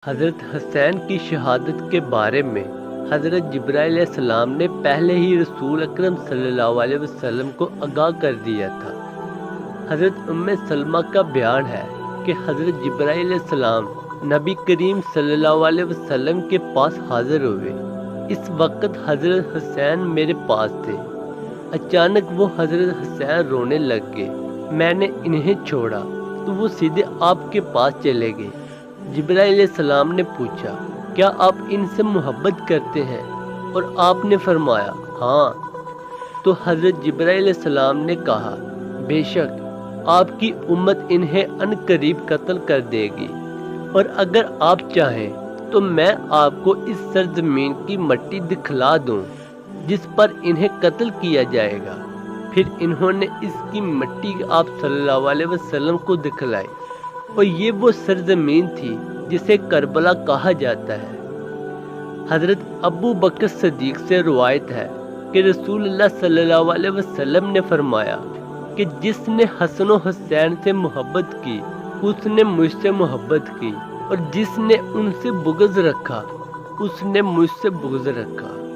حضرت حسین کی شہادت کے بارے میں حضرت جبرائیل علیہ السلام نے پہلے ہی رسول اکرم صلی اللہ علیہ وسلم کو آگاہ کر دیا تھا۔ حضرت سلمہ کا بیان ہے کہ حضرت جبرائیل علیہ السلام نبی کریم صلی اللہ علیہ وسلم کے پاس حاضر ہوئے۔ اس وقت حضرت حسین میرے پاس تھے۔ اچانک وہ حضرت حسین رونے لگ گئے۔ میں نے انہیں چھوڑا تو وہ سیدھے آپ کے پاس چلے گئے۔ جبرائیل علیہ السلام نے پوچھا، کیا آپ ان سے محبت کرتے ہیں؟ اور آپ نے فرمایا، ہاں۔ تو حضرت جبرائیل علیہ السلام نے کہا، بے شک آپ کی امت انہیں عن قریب قتل کر دے گی، اور اگر آپ چاہیں تو میں آپ کو اس سرزمین کی مٹی دکھلا دوں جس پر انہیں قتل کیا جائے گا۔ پھر انہوں نے اس کی مٹی آپ صلی اللہ علیہ وسلم کو دکھلائی، اور یہ وہ سرزمین تھی جسے کربلا کہا جاتا ہے۔ حضرت ابو بکر صدیق سے روایت ہے کہ رسول اللہ صلی اللہ علیہ وسلم نے فرمایا کہ جس نے حسن و حسین سے محبت کی اس نے مجھ سے محبت کی، اور جس نے ان سے بغض رکھا اس نے مجھ سے بغض رکھا۔